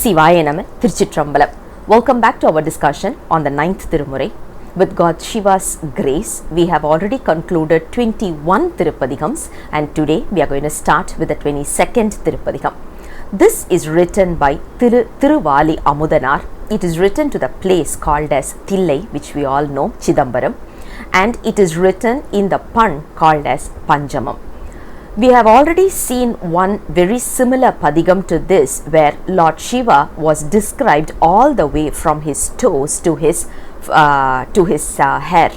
Shivaya Nama, Thiruchitrambalam. Welcome back to our discussion on the 9th Thirumurai. With God Shiva's grace, we have already concluded 21 Thirupathikams, and today we are going to start with the 22nd Thirupathikam. This is written by Thiruvaali Amudhanaar. It is written to the place called as Thillai, which we all know, Chidambaram, and it is written in the pun called as Panjamam. We have already seen one very similar padikam to this, where Lord Shiva was described all the way from his toes to his hair.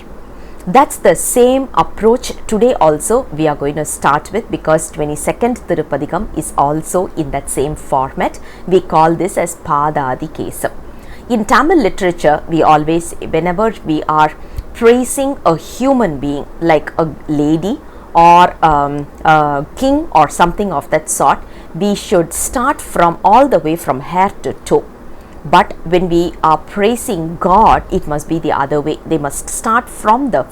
That's the same approach today also we are going to start with, because 22nd Thirupathikam is also in that same format. We call this as Padadi Kesam. In Tamil literature, we always, whenever we are praising a human being like a lady or a king or something of that sort, we should start from all the way from hair to toe. But when we are praising God, it must be the other way. They must start from the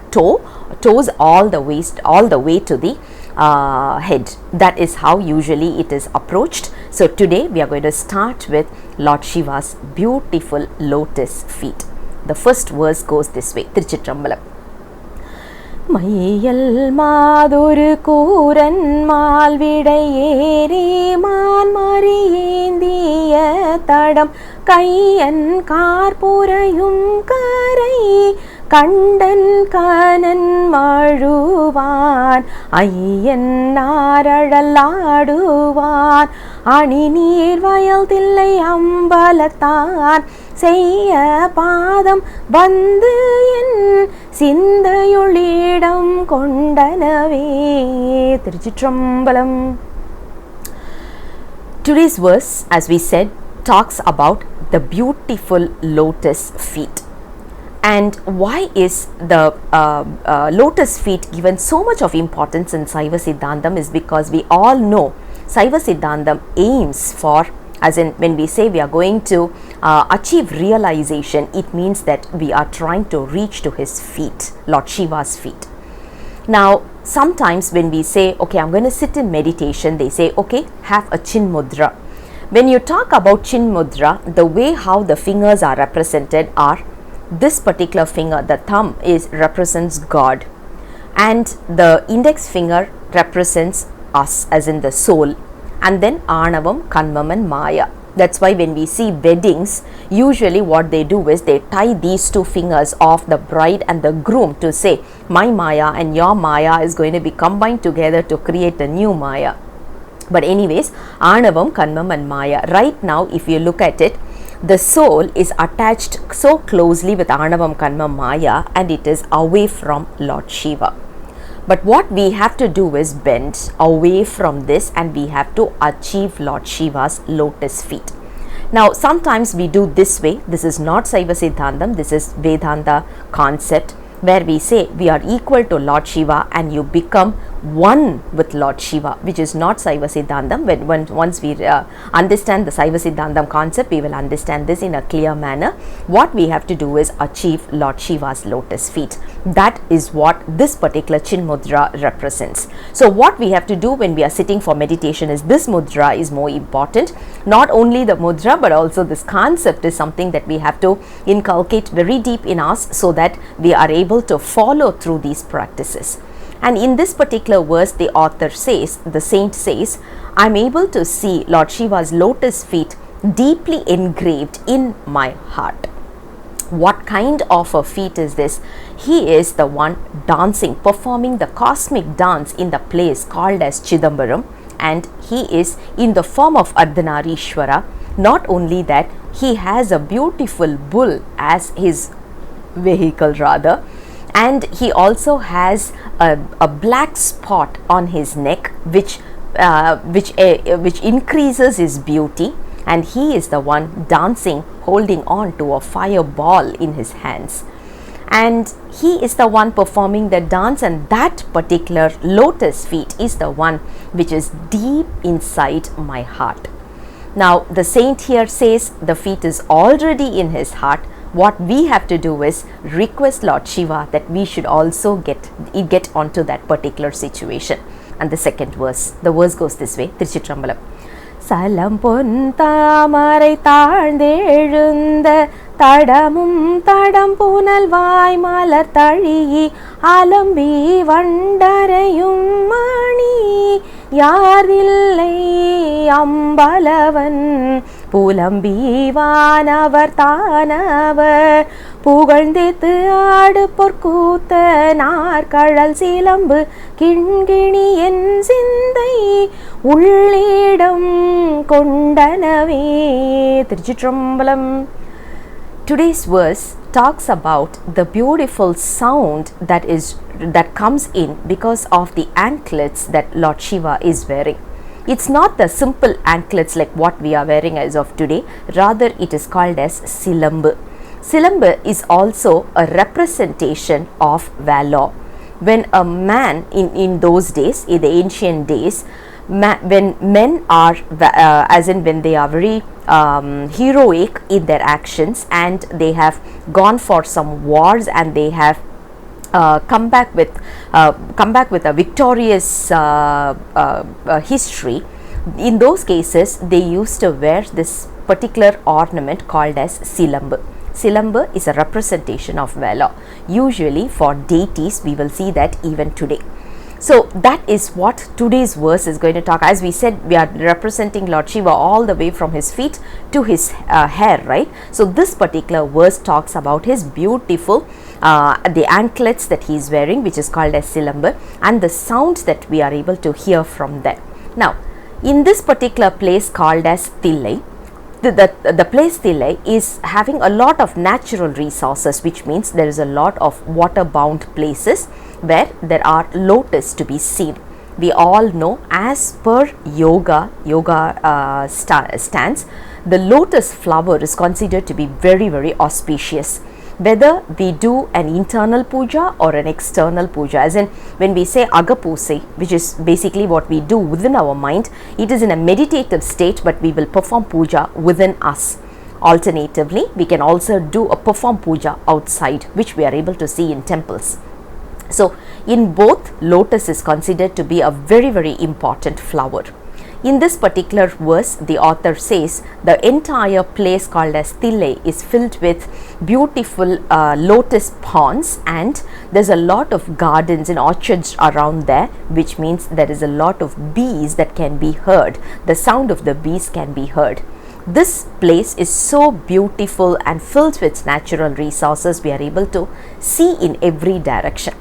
toes all the way to the head. That is how usually it is approached. So today we are going to start with Lord Shiva's beautiful lotus feet. The first verse goes this way. Thiruchitrambalam. Maiyal Madhoru Kooran மால்விடையேறி மான்மறியேந்திய தடம் கையன் கார்புரையும் கரை கண்டன் கனன் மழுவான் ஐயன் நாரழலாடுவான் அணி நீர் வயல் தில்லை அம்பலத்தான் செய்ய பாதம் வந்து என் சிந்தையுள்ளிடம் கொண்டனவே. திருச்சிற்றம்பலம். Today's verse, as we said, talks about the beautiful lotus feet. And why is the lotus feet given so much of importance in Saiva Siddhantam is because we all know Saiva Siddhantam aims for, as in when we say we are going to achieve realization, it means that we are trying to reach to his feet, Lord Shiva's feet. Now sometimes when we say, okay, I'm going to sit in meditation, they say, okay, have a chin mudra. When you talk about chin mudra, the way how the fingers are represented are, this particular finger, the thumb, represents God, and the index finger represents us, as in the soul, and then Anavam, Kanvam and Maya. That's why when we see weddings, usually what they do is they tie these two fingers of the bride and the groom to say, my Maya and your Maya is going to be combined together to create a new Maya. But anyways, Anavam, Kanvam and Maya. Right now, if you look at it, the soul is attached so closely with Anavam, Kanvam, Maya, and it is away from Lord Shiva. But what we have to do is bend away from this, and we have to achieve Lord Shiva's lotus feet. Now sometimes we do this way. This is not Saiva Siddhantam, this is Vedanta concept, where we say we are equal to Lord Shiva and you become one with Lord Shiva, which is not Saiva Siddhantam. Once we understand the Saiva Siddhantam concept, we will understand this in a clear manner. What we have to do is achieve Lord Shiva's lotus feet. That is what this particular chin mudra represents. So what we have to do when we are sitting for meditation is, this mudra is more important. Not only the mudra, but also this concept is something that we have to inculcate very deep in us, so that we are able to follow through these practices. And in this particular verse, the author says, the saint says, I'm able to see Lord Shiva's lotus feet deeply engraved in my heart. What kind of a feat is this? He is the one dancing, performing the cosmic dance in the place called as Chidambaram, and he is in the form of Ardhanarishwara. Not only that, he has a beautiful bull as his vehicle rather, and he also has a black spot on his neck which increases his beauty, and he is the one dancing, holding on to a fireball in his hands, and he is the one performing the dance, and that particular lotus feet is the one which is deep inside my heart. Now the saint here says the feet is already in his heart. What we have to do is request Lord Shiva that we should also get onto that particular situation. And the second verse, the verse goes this way. Thiruchitrambalam. சலம் பொன் தாமரை தாழ்ந்தெழுந்த தடமும் தடம் புனல் வாய் மலர் தழி அலம்பி வண்டரையும் மணி யாரில்லை அம்பலவன் புலம்பி வானவர் தானவர் புகழ்ந்தேத்து ஆடு பொற்கூத்த நாற்கழல் சிலம்பு கிண்கிணி என் சிந்தை உள்ளிடம் கொண்டனவே. திருச்சிற்றம்பலம். Today's verse talks about the beautiful sound that comes in because of the anklets that Lord Shiva is wearing. It's not the simple anklets like what we are wearing as of today, rather it is called as silambu. Silambu is also a representation of valor. When a man in those days, in the ancient days, when men are as in when they are very heroic in their actions and they have gone for some wars and they have come back with a victorious history, in those cases they used to wear this particular ornament called as silambu. Silambu is a representation of valor. Usually for deities we will see that even today. So that is what today's verse is going to talk. As we said, we are representing Lord Shiva all the way from his feet to his hair, right? So this particular verse talks about his beautiful the anklets that he is wearing, which is called as silambu, and the sounds that we are able to hear from them. Now in this particular place called as Thillai, the place Thillai is having a lot of natural resources, which means there is a lot of water bound places where there are lotus to be seen. We all know, as per yoga stance, the lotus flower is considered to be very, very auspicious. Whether we do an internal puja or an external puja, as in when we say agapuse, which is basically what we do within our mind, it is in a meditative state, but we will perform puja within us. Alternatively, we can also do a perform puja outside, which we are able to see in temples. So in both, lotus is considered to be a very, very important flower. In this particular verse, the author says the entire place called as Thillai is filled with beautiful lotus ponds, and there's a lot of gardens and orchards around there, which means there is a lot of bees that can be heard. The sound of the bees can be heard. This place is so beautiful and filled with natural resources. We are able to see in every direction.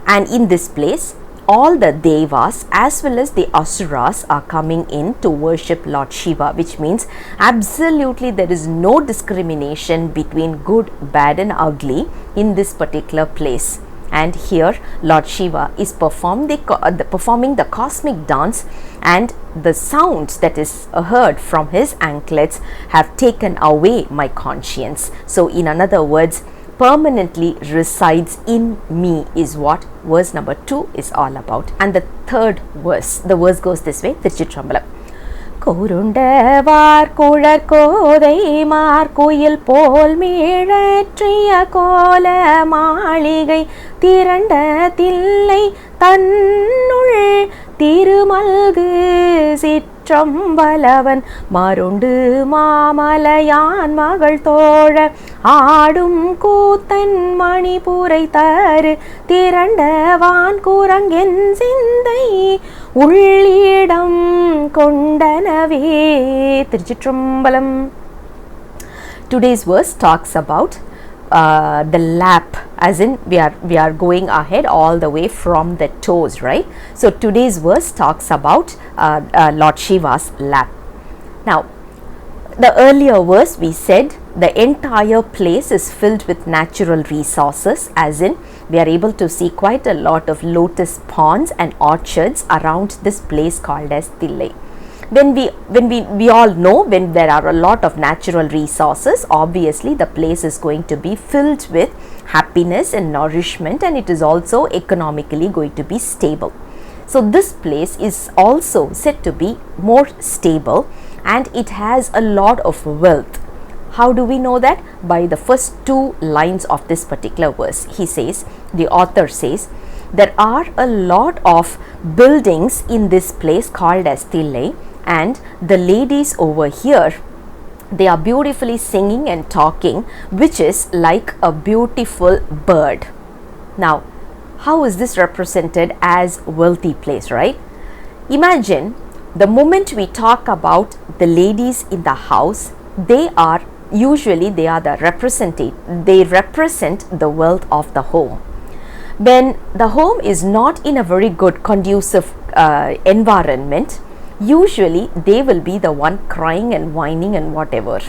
And in this place, all the devas as well as the asuras are coming in to worship Lord Shiva, which means absolutely there is no discrimination between good, bad and ugly in this particular place. And here Lord Shiva is performing the cosmic dance, and the sounds that is heard from his anklets have taken away my conscience. So in other words, permanently resides in me is what verse number 2 is all about. And the third verse, the verse goes this way. Thiruchitrambalam. குருண்டவார் குழற்கோதை மார்குயில் போல் மீழற்றிய கோல மாளிகை திரண்ட தில்லை தன்னுள் திருமல்கு சிற்றம்பலவன் மருண்டு மாமலையான் மகள் தோழ ஆடும் கூத்தன் மணிபுரை தரு திரண்டவான் குரங்கென் சிந்தை உள்ளிடம் கொண்டனவே. திருச்சிற்றம்பலம். Today's verse talks about the lap, as in we are going ahead all the way from the toes, right? So today's verse talks about Lord Shiva's lap. Now the earlier verse we said the entire place is filled with natural resources, as in we are able to see quite a lot of lotus ponds and orchards around this place called as Thillai. When we all know, when there are a lot of natural resources, obviously the place is going to be filled with happiness and nourishment, and it is also economically going to be stable. So this place is also said to be more stable, and it has a lot of wealth. How do we know that? By the first two lines of this particular verse. He says, the author says, there are a lot of buildings in this place called as Thillai, and the ladies over here, they are beautifully singing and talking, which is like a beautiful bird. Now, how is this represented as wealthy place, right? Imagine the moment we talk about the ladies in the house, they are the they represent the wealth of the home. When the home is not in a very good conducive environment, usually they will be the one crying and whining and whatever.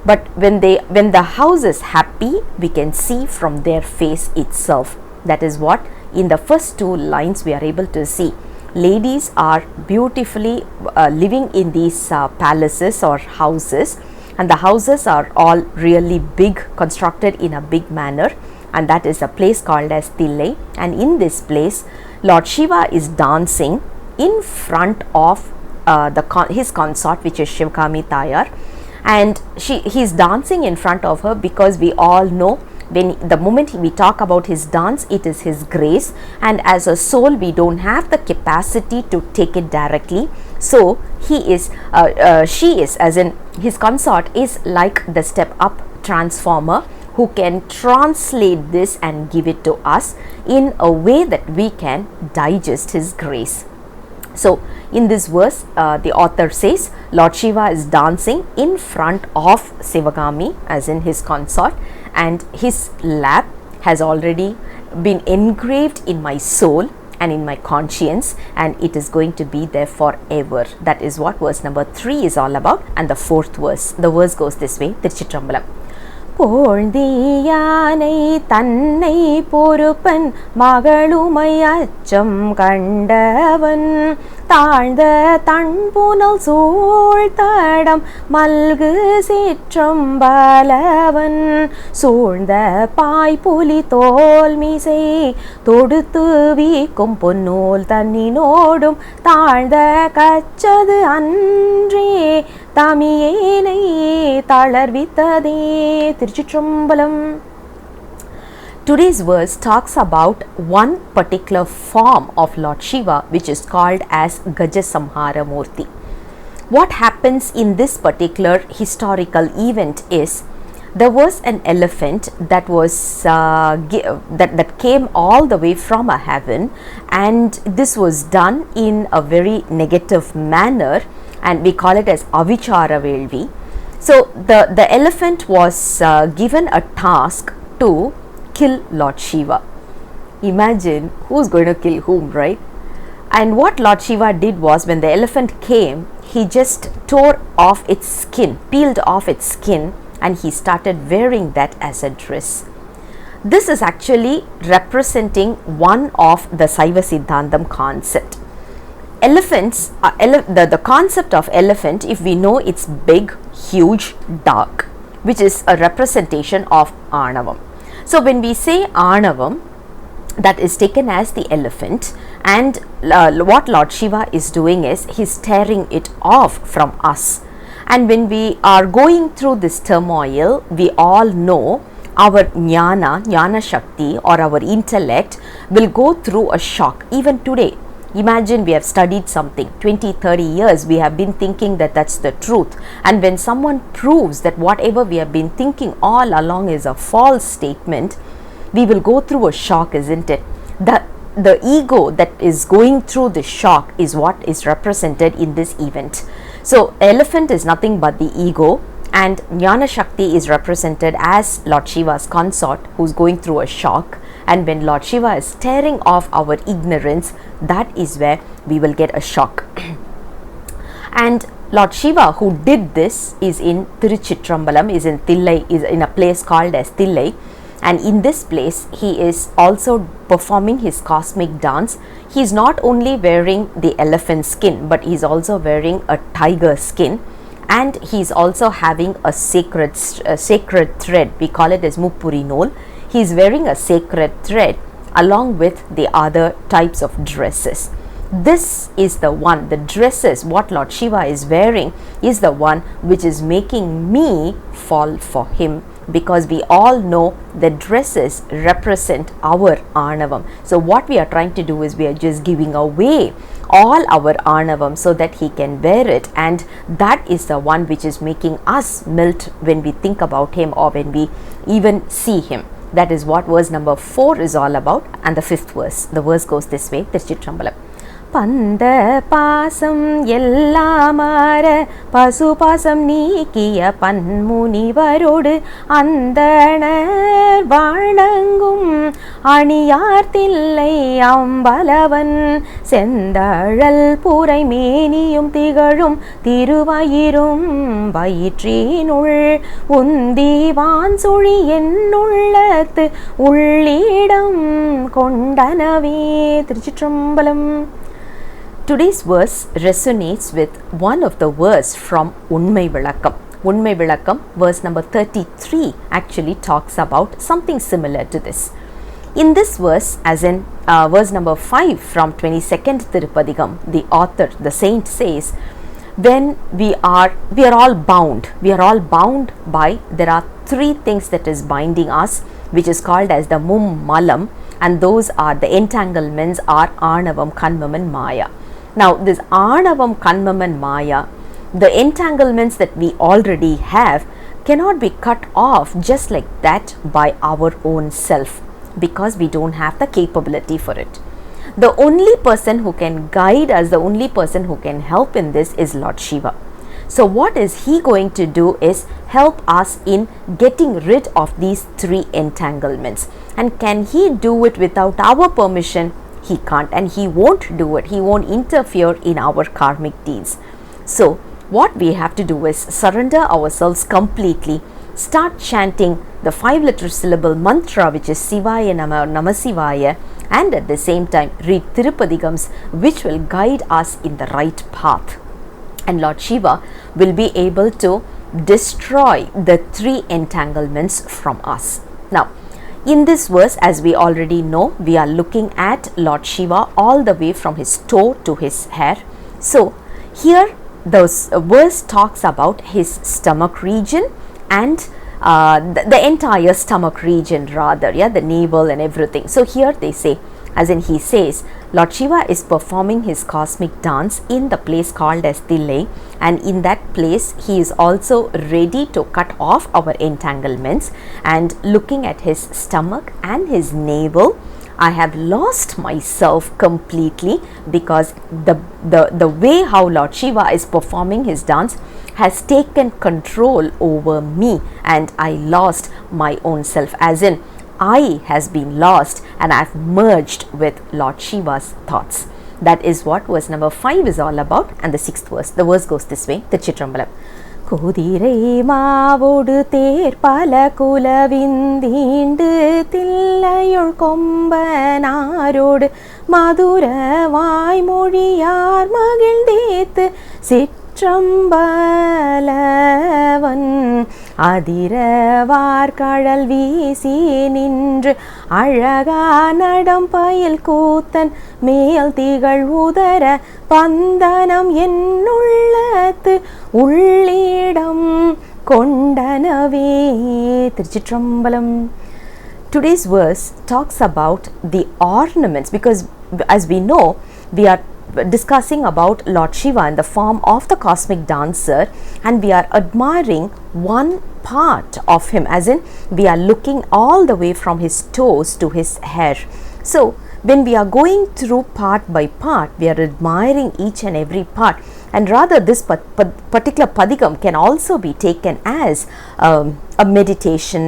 But when the house is happy, we can see from their face itself. That is what in the first two lines we are able to see. Ladies are beautifully living in these palaces or houses, and the houses are all really big, constructed in a big manner, and that is a place called as Thillai. And in this place, Lord Shiva is dancing in front of his consort, which is Shivakami Tayar, and he's dancing in front of her because we all know the moment we talk about his dance, it is his grace, and as a soul we don't have the capacity to take it directly. So she is, as in his consort is like the step up transformer who can translate this and give it to us in a way that we can digest his grace. So in this verse, the author says Lord Shiva is dancing in front of Sivagami, as in his consort, and his lap has already been engraved in my soul and in my conscience, and it is going to be there forever. That is what verse number 3 is all about. And the fourth verse, the verse goes this way: Thiruchitrambalam. போழ்தியானை தன்னை பொறுப்பன் மகளுமை அச்சம் கண்டவன் தாழ்ந்த தன்புனல் சூழ்த்தடம் மல்கு சிற்றம்பலவன் சூழ்ந்த பாய்புலி தோல்மிசை தொடுத்து வீக்கும் பொன்னூல் தன்னினோடும் தாழ்ந்த கச்சது அன்றே தமியேனை தளர்வித்ததே. Thiruchitrambalam. Today's verse talks about one particular form of Lord Shiva, which is called as Gajasamhara Murti. What happens in this particular historical event is there was an elephant that was that came all the way from a heaven, and this was done in a very negative manner, and we call it as Avichara Velvi. So the elephant was given a task to kill Lord Shiva. Imagine who's going to kill whom, right? And what Lord Shiva did was, when the elephant came, he just tore off its skin, peeled off its skin, and he started wearing that as a dress. This is actually representing one of the Saiva Siddhantam concept. Elephants, the concept of elephant, if we know, it's big, huge, dark, which is a representation of Arnavam. So when we say Arnavam, that is taken as the elephant, and what Lord Shiva is doing is he's tearing it off from us. And when we are going through this turmoil, we all know our jnana shakti, or our intellect will go through a shock. Even today, imagine we have studied something 20-30 years, we have been thinking that that's the truth, and when someone proves that whatever we have been thinking all along is a false statement, we will go through a shock, isn't it? The ego that is going through the shock is what is represented in this event. So elephant is nothing but the ego, and Jnana Shakti is represented as Lord Shiva's consort who's going through a shock. And when Lord Shiva is tearing off our ignorance, that is where we will get a shock. And Lord Shiva, who did this, is in Thiruchitrambalam, is in Thillai, is in a place called as Thillai. And in this place, he is also performing his cosmic dance. He is not only wearing the elephant skin, but he is also wearing a tiger skin. And he is also having a sacred thread. We call it as Muppuri Nool. He is wearing a sacred thread along with the other types of dresses. this is the one, the dresses, what Lord Shiva is wearing is the one which is making me fall for him, because we all know the dresses represent our Arnavam. So what we are trying to do is we are just giving away all our Arnavam so that he can wear it, and that is the one which is making us melt when we think about him or when we even see him. That is what verse number 4 is all about. And the 5th verse, the verse goes this way, Thiruchitrambalam. பந்த பாசம் எல்லாமர பசுபாசம் நீக்கிய பன்முனிவரோடு அந்தணர் வணங்கும் அணியார் தில்லை அம்பலவன் செந்தழல் புரை மேனியும் திகழும் திருவயிரும் வயிற்றினுள் உந்திவான் சுழி என்னுள்ளத்து உள்ளிடம் கொண்டனவே. திருச்சிற்றம்பலம். Today's verse resonates with one of the verse from Unmai Vilakkam. Unmai Vilakkam, verse number 33, actually talks about something similar to this. In this verse, as in verse number 5 from 22nd Thirupadigam, the author, the saint says, when we are all bound. We are all bound by, there are 3 things that is binding us, which is called as the Mummalam, and those are the entanglements are Arnavam, Kanmam and Maya. Now this Arnavam, Kanmam and Maya, the entanglements that we already have cannot be cut off just like that by our own self, because we don't have the capability for it. The only person who can guide us, the only person who can help in this is Lord Shiva. So what is he going to do is help us in getting rid of these 3 entanglements. And can he do it without our permission? He can't, and he won't do it. He won't interfere in our karmic deeds. So what we have to do is surrender ourselves completely, start chanting the 5-letter syllable mantra, which is Sivaya Nama, Namasivaya, and at the same time read Thirupadigams, which will guide us in the right path. And Lord Shiva will be able to destroy the 3 entanglements from us. Now, in this verse, as we already know, we are looking at Lord Shiva all the way from his toe to his hair. So here the verse talks about his stomach region and the entire stomach region rather, the navel and everything. So here they say, as in he says, Lord Shiva is performing his cosmic dance in the place called as Thillai, and in that place he is also ready to cut off our entanglements. And looking at his stomach and his navel, I have lost myself completely, because the way how Lord Shiva is performing his dance has taken control over me, and I lost my own self, as in I has been lost and I have merged with Lord Shiva's thoughts. That is what verse number 5 is all about. And the 6th verse, the verse goes this way, Thiruchitrambalam. குதிரை மாவோடு தேர் பல குலவிந்தீண்டு தில்லையுள் கொம்பனாரோடு மதுர வாய்மொழியார் மகிழ்ந்தேத்து சிற்றம்பலவன் அதிரவார்கழல் வீசி நின்று அழகா நடம் பயில் கூத்தன் மேல் திகழ் உதர பந்தனம் என்னுள்ளத்து உள்ளிடம் கொண்டனவே. திருச்சிற்றம்பலம். Today's verse talks about the ornaments, because as we know, we are discussing about Lord Shiva in the form of the cosmic dancer, and we are admiring one part of him, as in we are looking all the way from his toes to his hair. So when we are going through part by part, we are admiring each and every part, and rather this particular padigam can also be taken as a meditation.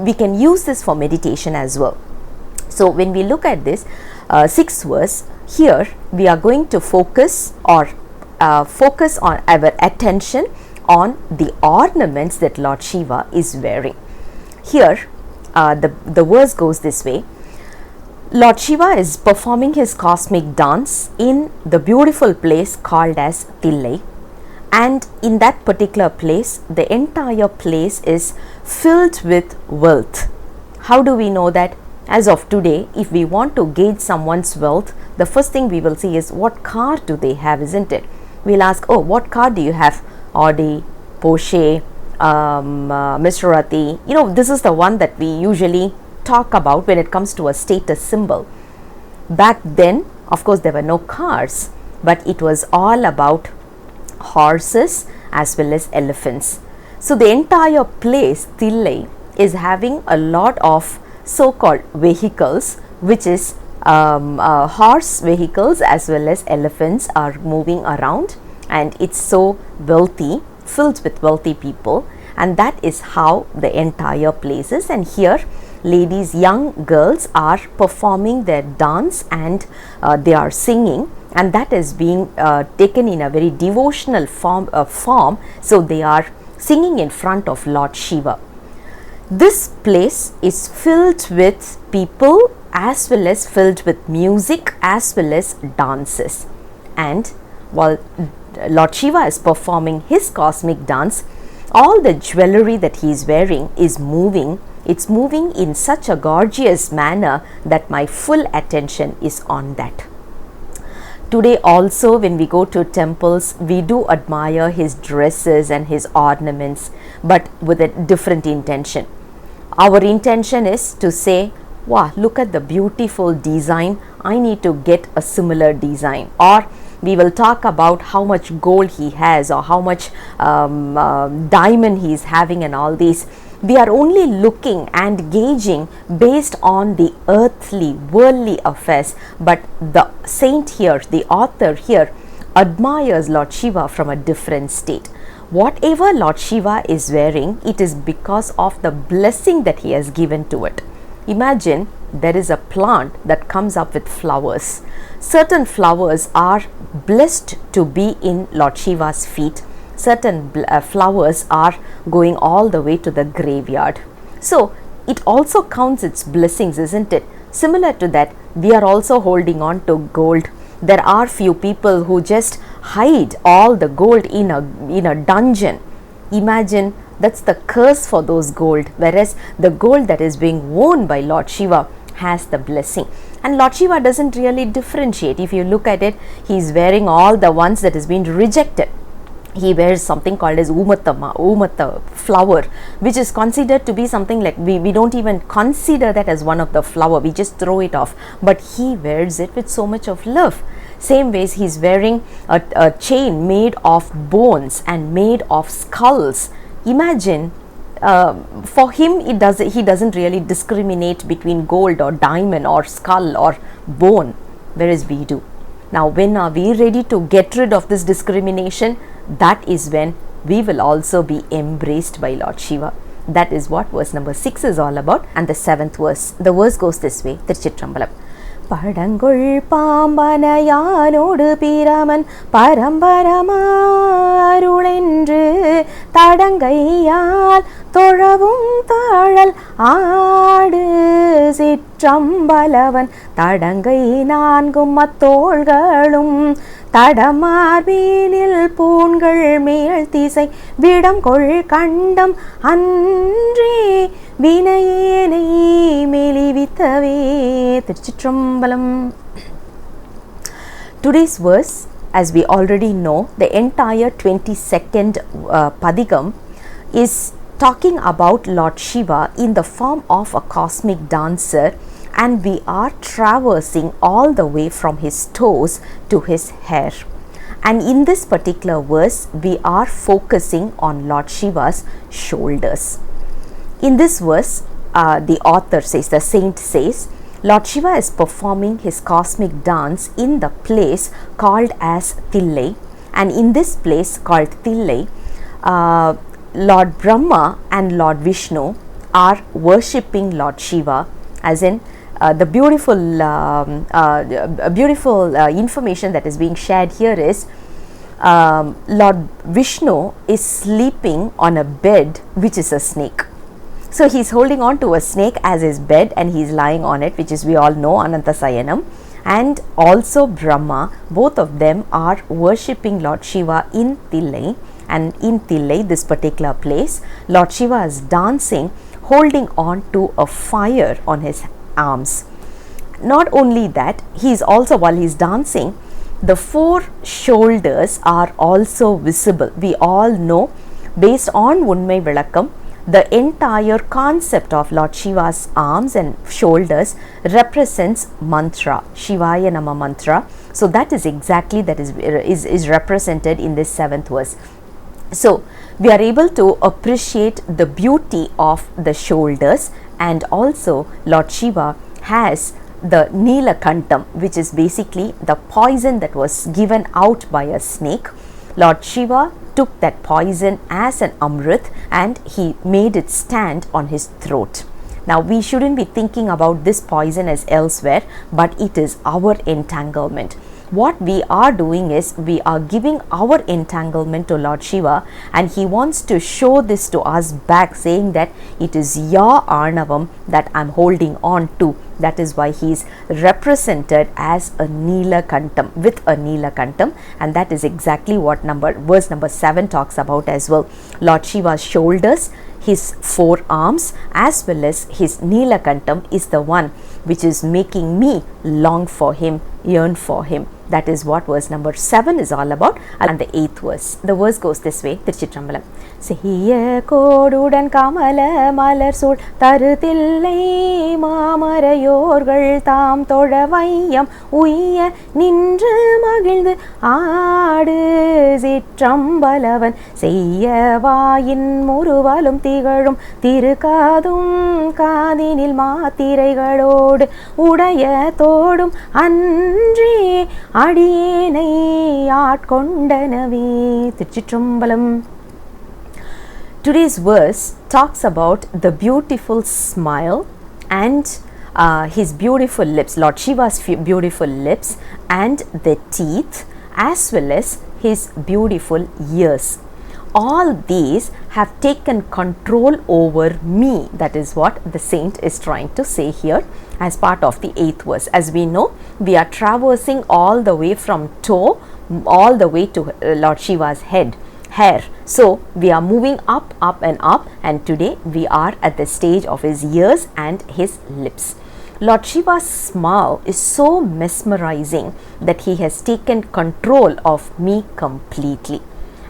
We can use this for meditation as well. So when we look at this 6th verse, here we are going to focus on our attention on the ornaments that Lord Shiva is wearing. Here the verse goes this way. Lord Shiva is performing his cosmic dance in the beautiful place called as Thillai, and in that particular place the entire place is filled with wealth. How do we know that? As of today, if we want to gauge someone's wealth the first thing we will see is what car do they have, isn't it? We'll ask, oh, what car do you have? Audi, Porsche, Maserati. You know, this is the one that we usually talk about when it comes to a status symbol. Back then, of course, there were no cars, but it was all about horses as well as elephants. So the entire place, Thillai, is having a lot of so-called vehicles, which is horse vehicles as well as elephants are moving around, and it's so wealthy, filled with wealthy people, and that is how the entire place is. And here ladies, young girls are performing their dance, and they are singing, and that is being taken in a very devotional form. So they are singing in front of Lord Shiva. This place is filled with people as well as filled with music as well as dances. And while Lord Shiva is performing his cosmic dance, all the jewelry that he is wearing is moving. It's moving in such a gorgeous manner that my full attention is on that. Today also, when we go to temples, we do admire his dresses and his ornaments, but with a different intention. Our intention is to say, wow, look at the beautiful design, I need to get a similar design. Or we will talk about how much gold he has, or how much diamond he is having, and all these. We are only looking and gauging based on the earthly, worldly affairs, but the saint here, the author here, admires Lord Shiva from a different state. Whatever Lord Shiva is wearing, it is because of the blessing that he has given to it. Imagine there is a plant that comes up with flowers. Certain flowers are blessed to be in Lord Shiva's feet. Certain flowers are going all the way to the graveyard. So it also counts its blessings, isn't it? Similar to that, we are also holding on to gold. There are few people who just hide all the gold in a dungeon. Imagine, that's the curse for those gold, whereas the gold that is being worn by Lord Shiva has the blessing. And Lord Shiva doesn't really differentiate. If you look at it, he is wearing all the ones that has been rejected. He wears something called as Umatta flower, which is considered to be something like, we don't even consider that as one of the flower, we just throw it off, but he wears it with so much of love. Same ways, he's wearing a chain made of bones and made of skulls. Imagine, for him, he doesn't really discriminate between gold or diamond or skull or bone, whereas we do. Now, when are we ready to get rid of this discrimination? That is when we will also be embraced by Lord Shiva. That is what verse number 6 is all about. And the 7th verse, the verse goes this way, Chidambaram. படங்குள் பாம்பனையானோடு பிரமன் பரம்பரமாருளென்று தடங்கையால் தொழவும் தாழல் ஆடு சிற்றம்பலவன் தடங்கை நான்கும் மத்தோள்களும் தடமார்பீனில் பூண்கள் மேல் திசை விடம் கொள் கண்டம் அன்றே வினையேனை மெலிவித்தவே. திருச்சிற்றம்பலம். Today's verse, as we already know, the entire 22nd Padigam is talking about Lord Shiva in the form of a cosmic dancer, and we are traversing all the way from his toes to his hair. And in this particular verse, we are focusing on Lord Shiva's shoulders. In this verse, the author says, the saint says, Lord Shiva is performing his cosmic dance in the place called as Thillai, and in this place called Thillai, Lord Brahma and Lord Vishnu are worshipping Lord Shiva, as in the beautiful information that is being shared here is Lord Vishnu is sleeping on a bed which is a snake. So he is holding on to a snake as his bed, and he is lying on it, which is, we all know, Anantasayanam. And also Brahma, both of them are worshipping Lord Shiva in Thillai. And in Thillai, this particular place, Lord Shiva is dancing, holding on to a fire on his arms. Not only that, he is also, while he is dancing, the four shoulders are also visible. We all know, based on Unmai Vilakkam, the entire concept of Lord Shiva's arms and shoulders represents mantra, Shivaya Nama mantra. So that is exactly, that is represented in this 7th verse. So we are able to appreciate the beauty of the shoulders, and also Lord Shiva has the Neelakantam, which is basically the poison that was given out by a snake. Lord Shiva took that poison as an Amrit and he made it stand on his throat. Now we shouldn't be thinking about this poison as elsewhere, but it is our entanglement. What we are doing is we are giving our entanglement to Lord Shiva, and he wants to show this to us back, saying that it is your Arnavam that I am holding on to. That is why he is represented as a Neelakantam, with a Neelakantam, and that is exactly what verse number 7 talks about as well. Lord Shiva's shoulders, his forearms, as well as his Neelakantam is the one which is making me long for him, yearn for him. That is what verse number 7 is all about. And the 8th verse, the verse goes this way. Thiruchitrambalam. Seiya kodudan kamala malar sool tarthillai maamarayorgal tam thodavaiyam uyya ninru magildu aadu sitrambalavan seiya vayin muruvalum tigalum thirukadum kaadinil maathireigalodu udaya thodum andre அடியேனை ஆட்கொண்டனவே. திருச்சிற்றம்பலம். Today's verse talks about the beautiful smile and his beautiful lips, Lord Shiva's beautiful lips and the teeth, as well as his beautiful ears. All these have taken control over me. That is what the saint is trying to say here as part of the 8th verse. As we know, we are traversing all the way from toe all the way to Lord Shiva's hair. So we are moving up and up, and today we are at the stage of his ears and his lips. Lord Shiva's smile is so mesmerizing that he has taken control of me completely.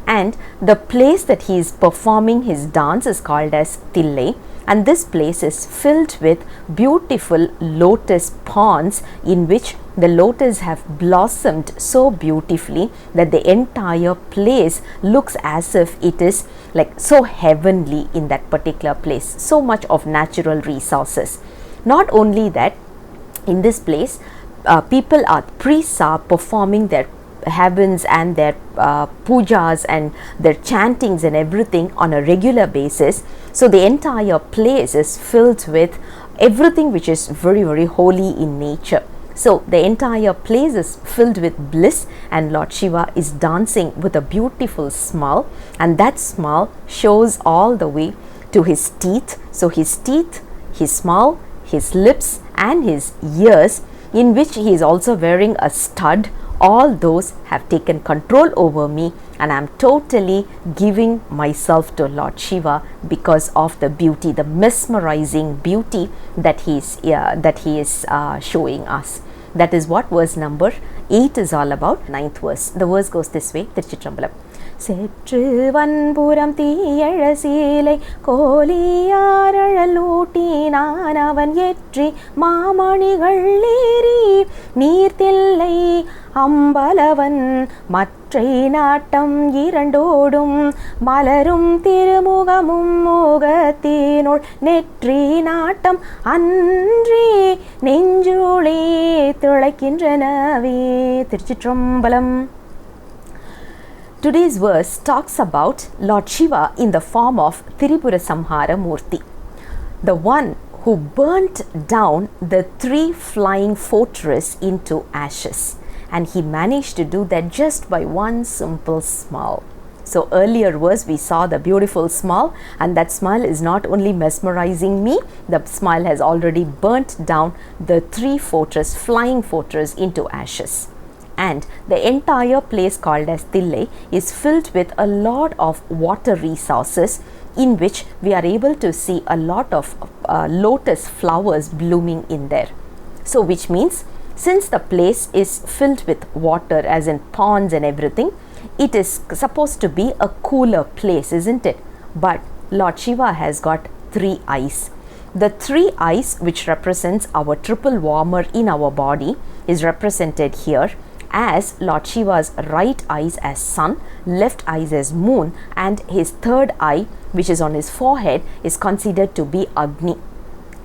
And the place that he is performing his dance is called as Thillai, and this place is filled with beautiful lotus ponds in which the lotus have blossomed so beautifully that the entire place looks as if it is like so heavenly in that particular place. So much of natural resources. Not only that, in this place priests are performing their heavens and their pujas and their chantings and everything on a regular basis. So the entire place is filled with everything which is very, very holy in nature. So the entire place is filled with bliss, and Lord Shiva is dancing with a beautiful smile, and that smile shows all the way to his teeth. So his teeth, his smile, his lips and his ears, in which he is also wearing a stud, all those have taken control over me, and I am totally giving myself to Lord Shiva because of the beauty, the mesmerizing beauty that he is showing us. That is what verse number 8 is all about. 9th verse. The verse goes this way. Thiruchitrambalam. செற்று வன்புறம் தீயழ சீலை கோலியாரழலூட்டினான் அவன் ஏற்றி மாமணிகள் ஏறி நீர்த்தில்லை அம்பலவன் மற்றை நாட்டம் இரண்டோடும் மலரும் திருமுகமும் முகத்தினுள் நெற்றி நாட்டம் அன்றே நெஞ்சுளே திளைக்கின்றனவே. திருச்சிற்றம்பலம். Today's verse talks about Lord Shiva in the form of Thirupura Murti, the one who burnt down the 3 flying fortress into ashes, and he managed to do that just by one simple smile. So earlier verse we saw the beautiful smile, and that smile is not only mesmerizing me, the smile has already burnt down the 3 flying fortress into ashes. And the entire place called as Thillai is filled with a lot of water resources, in which we are able to see a lot of lotus flowers blooming in there. So which means since the place is filled with water, as in ponds and everything, it is supposed to be a cooler place, isn't it? But Lord Shiva has got 3 eyes. The 3 eyes, which represents our triple warmer in our body, is represented here as Lord Shiva's right eyes as sun, left eyes as moon, and his third eye, which is on his forehead, is considered to be Agni,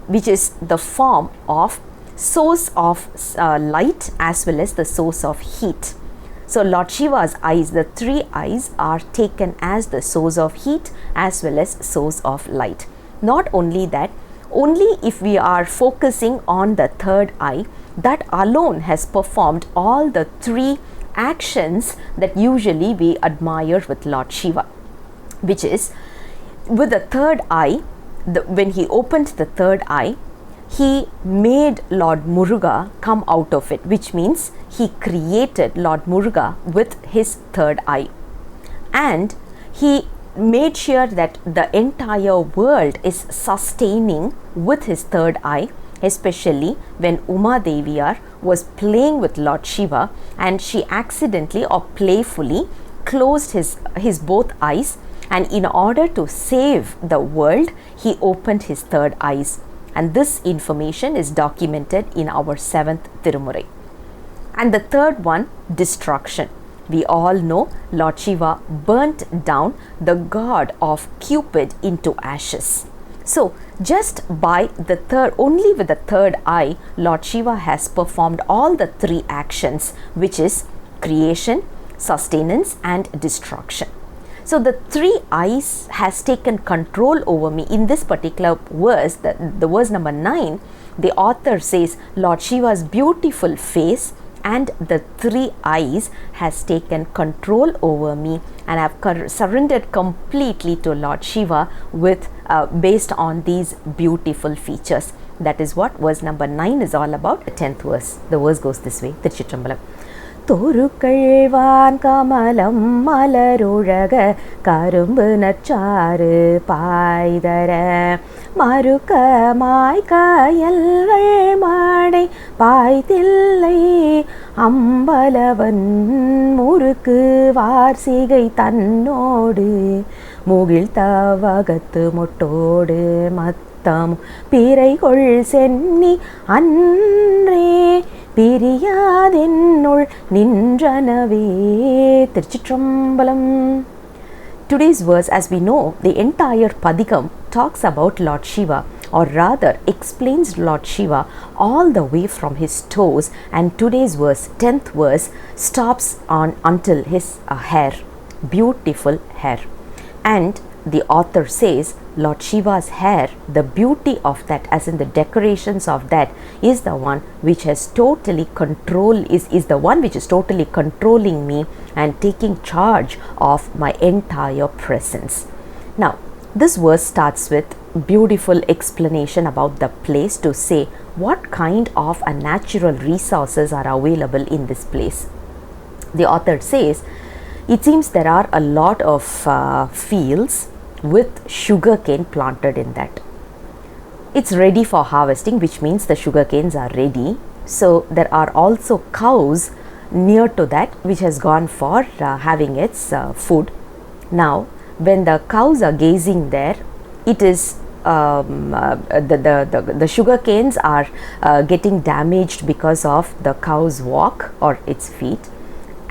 which is the form of source of light as well as the source of heat. So Lord Shiva's eyes, the 3 eyes, are taken as the source of heat as well as source of light. Not only that, only if we are focusing on the third eye, that alone has performed all the 3 actions that usually we admire with Lord Shiva, which is with the third eye, when he opened the third eye, he made Lord Muruga come out of it, which means he created Lord Muruga with his third eye. And he made sure that the entire world is sustaining with his third eye, especially when Uma Deviyar was playing with Lord Shiva and she accidentally or playfully closed his both eyes, and in order to save the world, he opened his third eyes. And this information is documented in our 7th Thirumurai. And the third one, destruction. We all know Lord Shiva burnt down the god of Cupid into ashes. So just by the third, only with the third eye, Lord Shiva has performed all the 3 actions, which is creation, sustenance and destruction. So the 3 eyes has taken control over me. In this particular verse, the verse number 9, the author says Lord Shiva's beautiful face and the 3 eyes has taken control over me, and I have surrendered completely to Lord Shiva with based on these beautiful features. That is what verse number 9 is all about. The 10th verse, the verse goes this way. Chidambaram. தொருக்கழ்வான் கமலம் மலருழக கரும்பு நச்சாறு பாய்தர மறுக்கமாய் காயல்கள் மாடை பாய்தில்லை அம்பலவன் முறுக்கு வார்சிகை தன்னோடு முகில் தவகத்து மொட்டோடு மத்தம் பிறைகொள் சென்னி அன்றே பிரியாதென்னுள் நின்றனவே. திருச்சிற்றம்பலம். Today's verse, as we know, the entire Padikam talks about Lord Shiva, or rather explains Lord Shiva all the way from his toes, and today's verse, 10th verse, stops on until his hair, beautiful hair. And the author says Lord Shiva's hair, the beauty of that, as in the decorations of that, is the one which has totally is the one which is totally controlling me and taking charge of my entire presence. Now, this verse starts with beautiful explanation about the place to say what kind of a natural resources are available in this place. The author says it seems there are a lot of fields with sugarcane planted in that. It's ready for harvesting, which means the sugarcanes are ready. So there are also cows near to that which has gone for having its food. Now when the cows are gazing there, it is the sugar canes are getting damaged because of the cow's walk or its feet,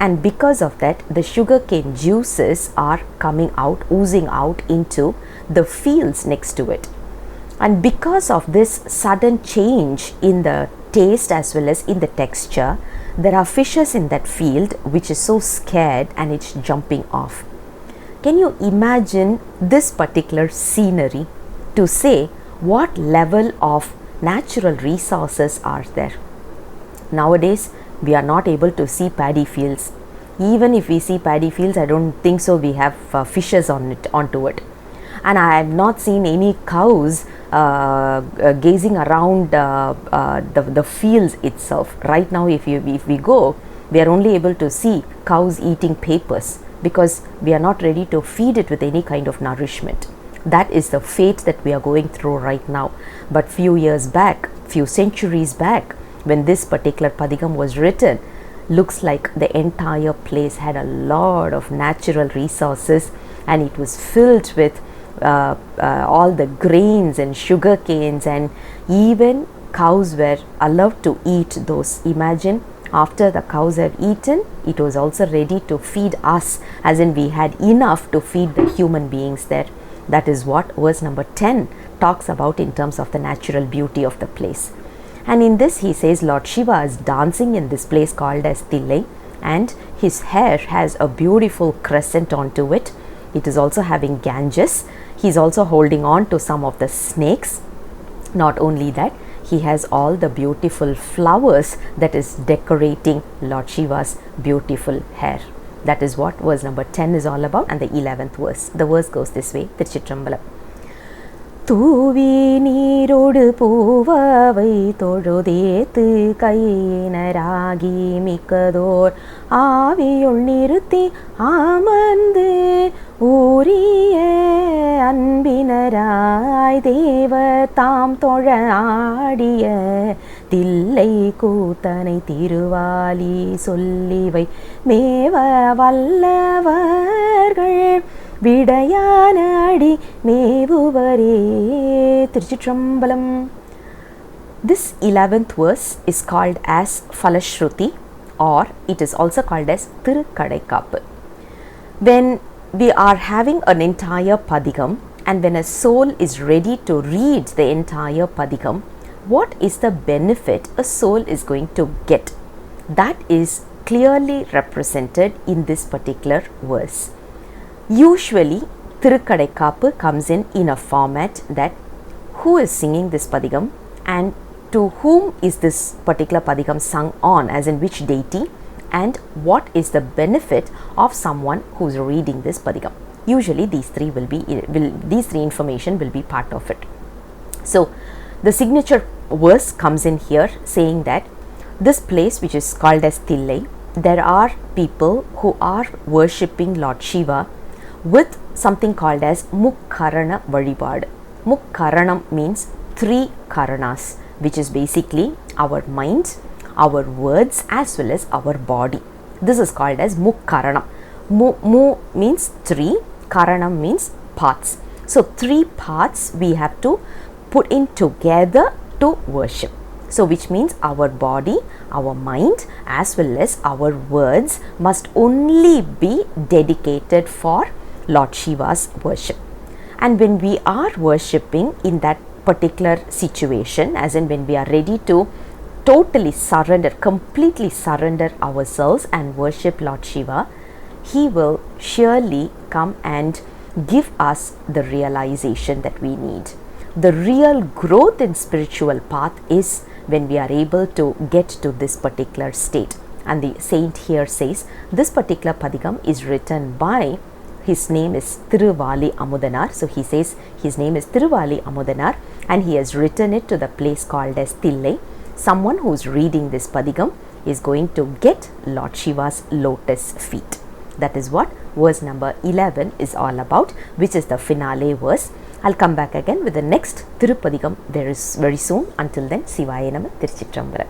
and because of that the sugarcane juices are coming out, oozing out into the fields next to it. And because of this sudden change in the taste as well as in the texture, there are fishes in that field which is so scared and it's jumping off. Can you imagine this particular scenery to say what level of natural resources are there? Nowadays we are not able to see paddy fields. Even if we see paddy fields, I don't think so we have fishes onto it. And I have not seen any cows gazing around the fields itself. Right now if we go, we are only able to see cows eating papers because we are not ready to feed it with any kind of nourishment. That is the fate that we are going through right now. But few years back, few centuries back, when this particular Padigam was written, looks like the entire place had a lot of natural resources, and it was filled with all the grains and sugar canes, and even cows were allowed to eat those. Imagine, after the cows have eaten, it was also ready to feed us, as in we had enough to feed the human beings there. That is what verse number 10 talks about in terms of the natural beauty of the place. And in this he says Lord Shiva is dancing in this place called as Thillai, and his hair has a beautiful crescent onto it. It is also having Ganges. He is also holding on to some of the snakes. Not only that, he has all the beautiful flowers that is decorating Lord Shiva's beautiful hair. That is what verse number 10 is all about, and the 11th verse. The verse goes this way, Thiruchitrambalam. தூவி நீரோடு பூவாவை தொழுதேத்து கையினராகி மிக்கதோர் ஆவியுள் நிறுத்தி ஆமந்து ஊரிய அன்பினராய் தேவ தாம் தொழ ஆடிய தில்லை கூத்தனை திருவாலி சொல்லிவை மேவ வல்லவர்கள் விடையான அடி மேவுவரே. திருச்சிற்றம்பலம். This 11th verse is called as Falashruti, or it is also called as Thirukadaikappu. When we are having an entire Padigam, and when a soul is ready to read the entire Padigam, what is the benefit a soul is going to get? That is clearly represented in this particular verse. Usually, Thirukadaikappu comes in a format that who is singing this Padigam and to whom is this particular Padigam sung on, as in which deity, and what is the benefit of someone who is reading this Padigam. Usually, these three information will be part of it. So, the signature verse comes in here saying that this place, which is called as Thillai, there are people who are worshipping Lord Shiva with something called as Mukkarana Valipadu. Mukkaranam means 3 Karanas, which is basically our mind, our words, as well as our body. This is called as Mukkaranam. Mu means 3, Karanam means paths. So 3 paths we have to put in together to worship. So which means our body, our mind, as well as our words must only be dedicated for Lord Shiva's worship. And when we are worshipping in that particular situation, as in when we are ready to totally surrender, completely surrender ourselves and worship Lord Shiva, he will surely come and give us the realization that we need. The real growth in spiritual path is when we are able to get to this particular state. And the saint here says this particular Padigam is written by, his name is Thiruvaali Amudhanaar. So he says his name is Thiruvaali Amudhanaar, and he has written it to the place called as Thillai. Someone who is reading this Padigam is going to get Lord Shiva's lotus feet. That is what verse number 11 is all about, which is the finale verse. I'll come back again with the next Thirupadigam very soon. Until then, Sivaya Nama, Thiruchitrambaram.